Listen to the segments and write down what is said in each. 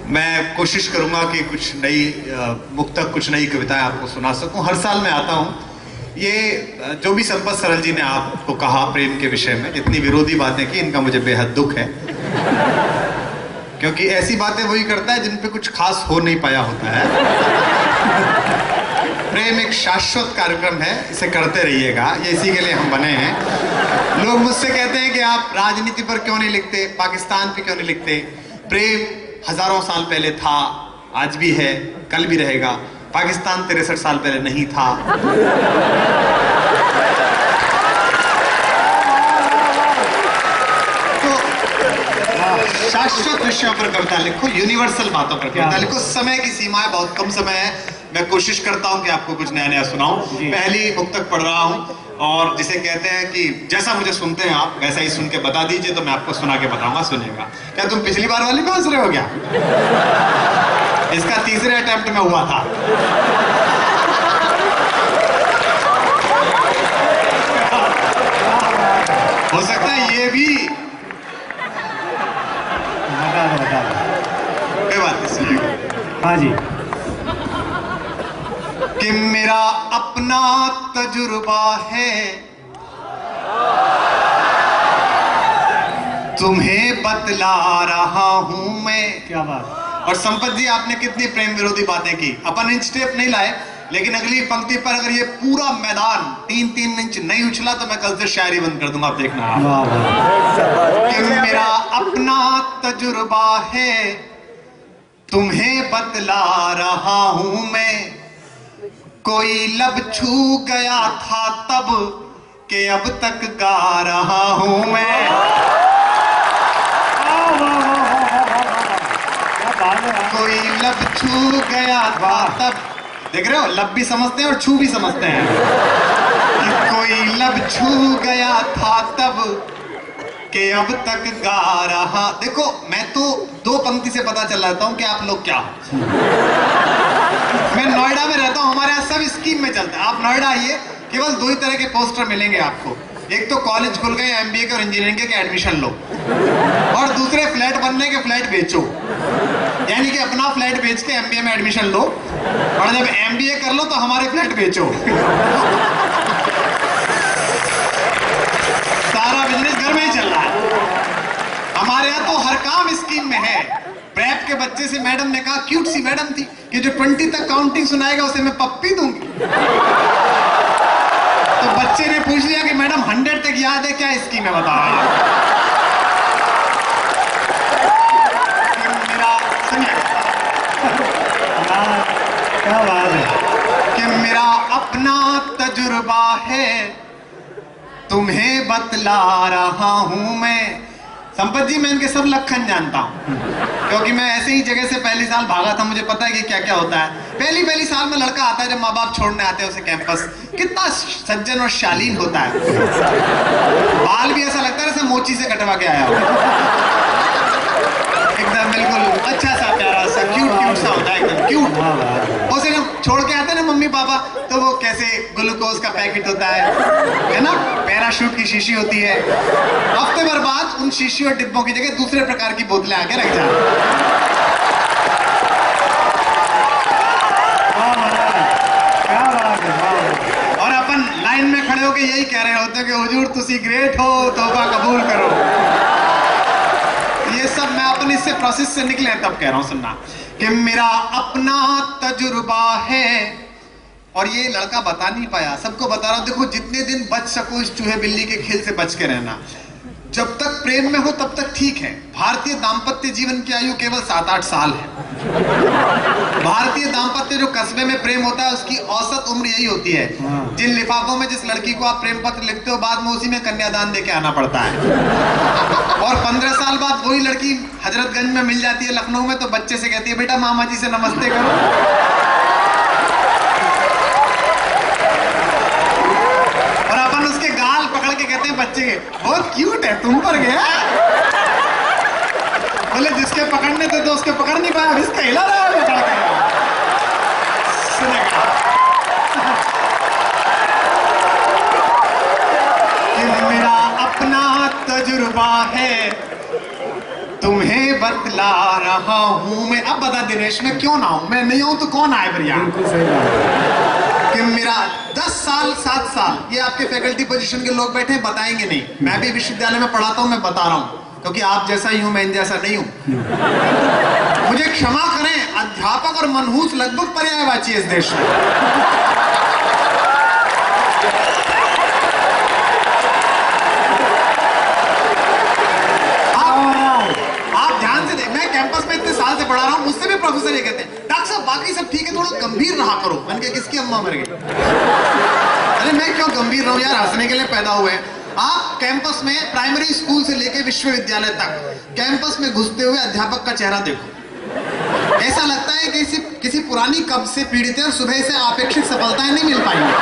मैं कोशिश करूंगा कि कुछ नई मुक्तक, कुछ नई कविताएं आपको सुना सकूं। हर साल मैं आता हूं। ये जो भी संपत सरल जी ने आपको कहा प्रेम के विषय में, जितनी विरोधी बातें की, इनका मुझे बेहद दुख है, क्योंकि ऐसी बातें वही करता है जिन पे कुछ खास हो नहीं पाया होता है। प्रेम एक शाश्वत कार्यक्रम है, इसे करते रहिएगा, ये इसी के लिए हम बने हैं। लोग मुझसे कहते हैं कि आप राजनीति पर क्यों नहीं लिखते, पाकिस्तान पे क्यों नहीं लिखते। प्रेम हजारों साल पहले था, आज भी है, कल भी रहेगा। पाकिस्तान 63 साल पहले नहीं था। तो शाश्वत विषयों पर कविता लिखो, यूनिवर्सल बातों पर कविता लिखो। समय की सीमा है, बहुत कम समय है। मैं कोशिश करता हूं कि आपको कुछ नया नया सुनाऊं। पहली मुक्तक पढ़ रहा हूं, और जिसे कहते हैं कि जैसा मुझे सुनते हैं आप वैसा ही सुन के बता दीजिए, तो मैं आपको सुना के बताऊंगा, सुनिएगा। क्या तुम पिछली बार वाली में हंस रहे हो क्या? इसका तीसरे अटेम्प्ट में हुआ था। हो सकता है ये भी कोई बात नहीं, सुनिएगा। हाँ जी। कि मेरा अपना तजुर्बा है, तुम्हें बतला रहा हूं मैं। क्या बात। और संपत जी, आपने कितनी प्रेम विरोधी बातें की। अपन इंच टेप नहीं लाए, लेकिन अगली पंक्ति पर अगर ये पूरा मैदान 3-3 इंच नहीं उछला तो मैं कल से शायरी बंद कर दूंगा, आप देखना। कि मेरा अपना तजुर्बा है, तुम्हें बतला रहा हूं मैं। कोई लब छू गया था तब के अब तक गा रहा हूं मैं। कोई लब छू गया था तब, देख रहे हो, लब भी समझते हैं और छू भी समझते हैं। कि कोई लब छू गया था तब के अब तक गा रहा। देखो, मैं तो 2 पंक्ति से पता चल जाता हूं कि आप लोग क्या हो। मैं नोएडा में रहता हूं, हमारे यहाँ सब स्कीम में चलता है। आप नोएडा आइए, केवल 2 ही तरह के पोस्टर मिलेंगे आपको। एक तो कॉलेज खुल गए, एमबीए के और इंजीनियरिंग के एडमिशन लो, और दूसरे फ्लैट बनने के फ्लैट बेचो। यानी कि अपना फ्लैट बेच के एमबीए में एडमिशन लो, और जब एमबीए कर लो तो हमारे फ्लैट बेचो। सारा बिजनेस घर में ही चल रहा है। हमारे यहाँ तो हर काम स्कीम में है। प्रेप के बच्चे से मैडम ने कहा, क्यूट सी मैडम थी, कि जो 20 तक काउंटिंग सुनाएगा उसे मैं पप्पी दूंगी। तो बच्चे ने पूछ लिया कि मैडम 100 तक याद है क्या, स्कीम है बताओ। मेरा सुनिए, क्या बात है। कि मेरा अपना तजुर्बा है, तुम्हें बतला रहा हूं मैं। संपत जी, मैं इनके सब लक्षण जानता हूं, क्योंकि मैं ऐसे ही जगह से पहली साल भागा था। मुझे पता है कि क्या क्या होता है। पहली साल में लड़का आता है, जब माँ बाप छोड़ने आते हैं उसे कैंपस, कितना सज्जन और शालीन होता है। बाल भी ऐसा लगता है जैसे मोची से कटवा के आया हो, एकदम बिल्कुल अच्छा सा प्यारा सा क्यूट सा होता है, एकदम क्यूट। उसे जब छोड़ के आते हैं ना मम्मी पापा, तो वो कैसे ग्लूकोज का पैकेट होता है ना, पैराशूट की शीशी होती है। हफ्ते भर बाद उन शीशी और डिब्बों की जगह दूसरे प्रकार की बोतलें आके रख जाती। और अपन लाइन में खड़े होके यही कह रहे होते हैं कि हुजूर तुसी ग्रेट हो, तौबा कबूल करो। ये सब मैं अपने इससे प्रोसेस से निकले तब कह रहा हूं, सुनना। कि मेरा अपना तजुर्बा है, और ये लड़का बता नहीं पाया, सबको बता रहा हूं। देखो, जितने दिन बच सको इस चूहे बिल्ली के खेल से बच के रहना। जब तक प्रेम में हो तब तक ठीक है। भारतीय दाम्पत्य जीवन की आयु केवल 7-8 साल है। भारतीय दाम्पत्य जो कस्बे में प्रेम होता है उसकी औसत उम्र यही होती है। जिन लिफाफों में जिस लड़की को आप प्रेम पत्र लिखते हो, बाद में उसी में कन्यादान देके आना पड़ता है। और 15 साल बाद वही लड़की हजरतगंज में मिल जाती है, लखनऊ में, तो बच्चे से कहती है, बेटा मामा जी से नमस्ते करो। पकड़ के कहते हैं बच्चे के, बहुत क्यूट है, तुम पर गया। बोले जिसके पकड़ने थे तो उसके पकड़ नहीं पाया, इसका हिला रहा है पकड़ के। सुनेगा कि मेरा अपना तजुर्बा है, तुम्हें बतला रहा हूं मैं। अब बता दिनेश, मैं क्यों ना हूं? मैं नहीं हूं तो कौन आए भैया? कि मेरा 10 साल 7 साल, ये आपके फैकल्टी पोजीशन के लोग बैठे हैं, बताएंगे नहीं। मैं भी विश्वविद्यालय में पढ़ाता हूं, मैं बता रहा हूं, क्योंकि आप जैसा ही हूं, मैं इन जैसा नहीं हूं। मुझे क्षमा करें, अध्यापक और मनहूस लगभग पर्यायवाची है इस देश में। आप ध्यान से देख, मैं कैंपस में इतने साल से पढ़ा रहा हूं, मुझसे भी प्रोफेसर ये कहते हैं, डॉक्टर साहब बाकी सब ठीक है, थोड़ा गंभीर रहा करो। मैंने कहा किसकी अम्मा मर गई? अरे मैं क्यों गंभीर रहूं यार, हंसने के लिए पैदा हुए हैं। आप कैंपस में प्राइमरी स्कूल से लेकर विश्वविद्यालय तक कैंपस में घुसते हुए अध्यापक का चेहरा देखो, ऐसा लगता है कि किसी पुरानी कब्ज से पीड़ित है और सुबह से अपेक्षित सफलताएं नहीं मिल पाएंगी।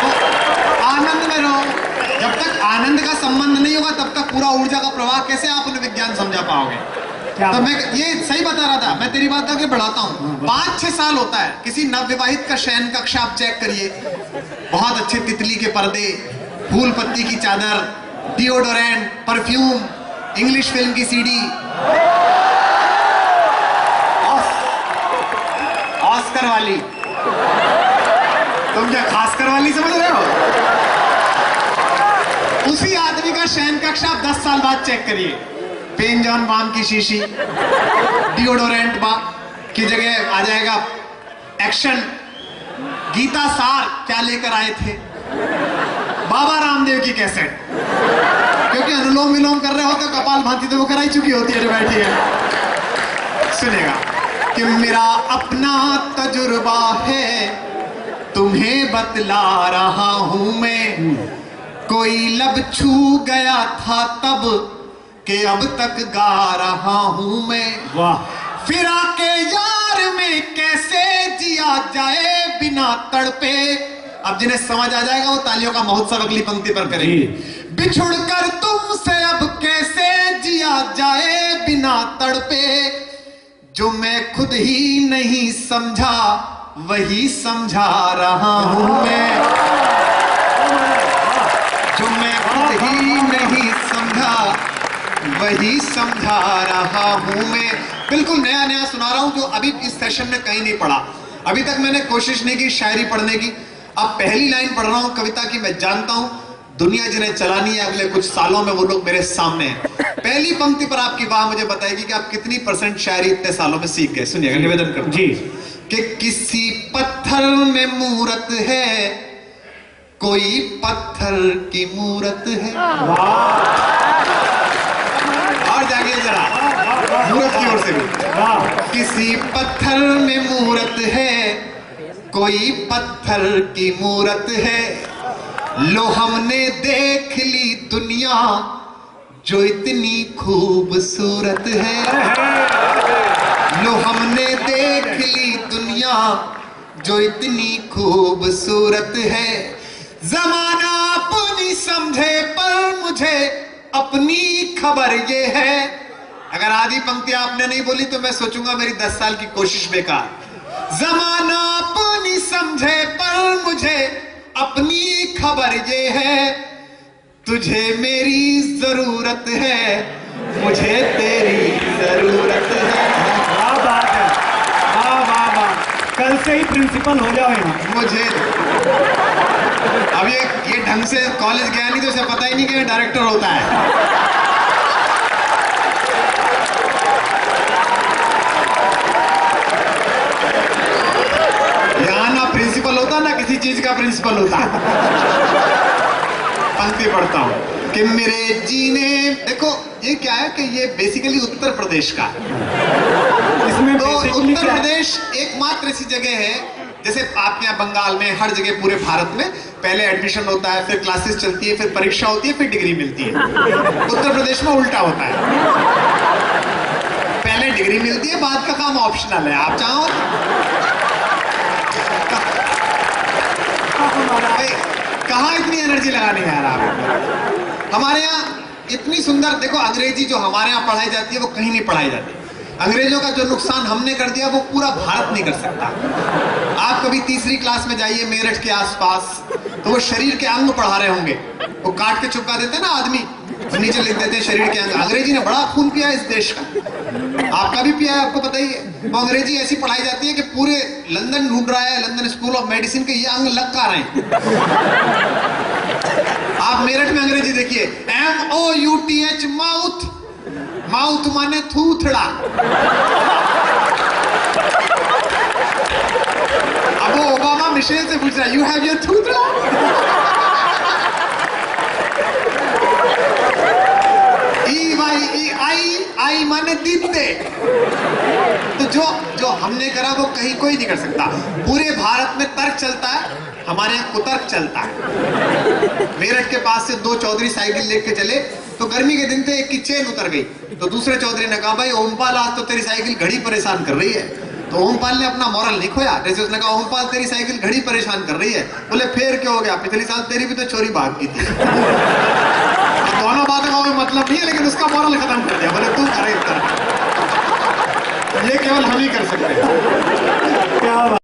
तो आनंद में रहो, जब तक आनंद का संबंध नहीं होगा तब तक पूरा ऊर्जा का प्रवाह कैसे आप उन्हें विज्ञान समझा पाओगे? तो मैं ये सही बता रहा था, मैं तेरी बात आगे बढ़ाता हूँ। 5-6 साल होता है किसी नवविवाहित का शयन कक्ष आप चेक करिए, बहुत अच्छे तितली के पर्दे, फूल पत्ती की चादर, डिओडोरेंट, परफ्यूम, इंग्लिश फिल्म की सीडी, ऑस्कर वाली। तुम क्या खासकर वाली समझ रहे हो? उसी आदमी का शयन कक्ष आप 10 साल बाद चेक करिए, पेन जॉन बाम की शीशी, डिओडोरेंट बा की जगह आ जाएगा एक्शन। गीता सार क्या लेकर आए थे? बाबा रामदेव की कैसेट, क्योंकि अनुलोम विलोम कर रहे हो तो कपाल भांति तो वो कराई चुकी होती है जो बैठी है। सुनेगा कि मेरा अपना तजुर्बा है, तुम्हें बतला रहा हूं मैं, कोई लब छू गया था तब कि अब तक गा रहा हूं मैं। वाह। फिरा के यार में कैसे जिया जाए बिना तड़पे। अब जिन्हें समझ आ जाएगा वो तालियों का महोत्सव अगली पंक्ति पर करेंगे। बिछुड़ कर तुमसे अब कैसे जिया जाए बिना तड़पे, जो मैं खुद ही नहीं समझा वही समझा रहा हूं मैं, जो मैं खुद ही नहीं समझा वही समझा रहा हूं मैं। बिल्कुल नया नया सुना रहा हूं जो अभी इस सेशन में कहीं नहीं पढ़ा। अभी तक मैंने कोशिश नहीं की शायरी पढ़ने की, अब पहली लाइन पढ़ रहा हूं कविता की। मैं जानता हूं दुनिया जिन्हें चलानी है अगले कुछ सालों में वो लोग मेरे सामने हैं। पहली पंक्ति पर आपकी वाह मुझे बताएगी कि आप कितनी % शायरी इतने सालों में सीख गए। सुनिएगा, निवेदन करता जी कि किसी पत्थर में मूरत है, कोई पत्थर की मूरत है। और जागिए जरा मूरत की ओर से भी। किसी पत्थर में मूरत है, कोई पत्थर की मूरत है, लो हमने देख ली दुनिया जो इतनी खूबसूरत है, लो हमने देख ली दुनिया जो इतनी खूबसूरत है। जमाना अपनी समझे पर मुझे अपनी खबर ये है। अगर आधी पंक्ति आपने नहीं बोली तो मैं सोचूंगा मेरी 10 साल की कोशिश बेकार। जमाना अपनी समझे पर मुझे अपनी खबर ये है, तुझे मेरी जरूरत है, मुझे तेरी जरूरत है। वाह बात है, वाह वाह वाह, कल से ही प्रिंसिपल हो जाओ यहाँ। मुझे अब ये ढंग से कॉलेज गया नहीं तो उसे पता ही नहीं कि ये डायरेक्टर होता है। यहाँ ना प्रिंसिपल होता ना किसी चीज का प्रिंसिपल होता। पंक्ति पढ़ता हूं कि मेरे जीने, देखो ये क्या है कि ये बेसिकली उत्तर प्रदेश का इसमें तो उत्तर प्रदेश एकमात्र ऐसी जगह है, जैसे आपके यहाँ बंगाल में हर जगह पूरे भारत में पहले एडमिशन होता है, फिर क्लासेस चलती है, फिर परीक्षा होती है, फिर डिग्री मिलती है। उत्तर प्रदेश में उल्टा होता है, पहले डिग्री मिलती है, बाद का काम ऑप्शनल है। आप चाहो कहाँ इतनी एनर्जी लगाने यार आप। हमारे यहाँ इतनी सुंदर, देखो अंग्रेजी जो हमारे यहाँ पढ़ाई जाती है वो कहीं नहीं पढ़ाई जाती। अंग्रेजों का जो नुकसान हमने कर दिया वो पूरा भारत नहीं कर सकता। आप कभी तीसरी क्लास में जाइए मेरठ के आसपास, तो वो शरीर के अंग पढ़ा रहे होंगे, वो काट के चिपका देते हैं ना आदमी, तो नीचे लिख देते हैं शरीर के अंग। अंग्रेजी ने बड़ा खून पिया इस देश का, आपका भी पिया है, आपको पता ही है। वो अंग्रेजी ऐसी पढ़ाई जाती है कि पूरे लंदन ढूंढ रहा है, लंदन स्कूल ऑफ मेडिसिन के ये अंग लग का रहे हैं। आप मेरठ में अंग्रेजी देखिए, MOUTH माउथ, माउथ माने थूथड़ा। अब वो ओबामा मिशेल से पूछ रहा है, यू हैव योर थूथड़ा? आई माने दीपते। तो जो हमने करा वो कहीं कोई नहीं कर सकता। पूरे भारत में तर्क चलता है, हमारे यहाँ कुतर्क चलता है। मेरठ के पास से 2 चौधरी साइकिल लेके चले, तो गर्मी के दिन थे, एक की चेन उतर गई, तो दूसरे चौधरी ने कहा, भाई ओमपाल आज तो तेरी साइकिल घड़ी परेशान कर रही है। तो ओमपाल ने अपना मॉरल नहीं खोया, जैसे उसने कहा, ओमपाल तेरी साइकिल घड़ी परेशान कर रही है। बोले फिर क्या हो गया, पिछले साल तेरी भी तो चोरी भाग गई थी। दोनों बातों का कोई मतलब नहीं है, लेकिन उसका मॉरल खत्म कर दिया। बोले तू करे, ये केवल हम ही कर सकते हैं। क्या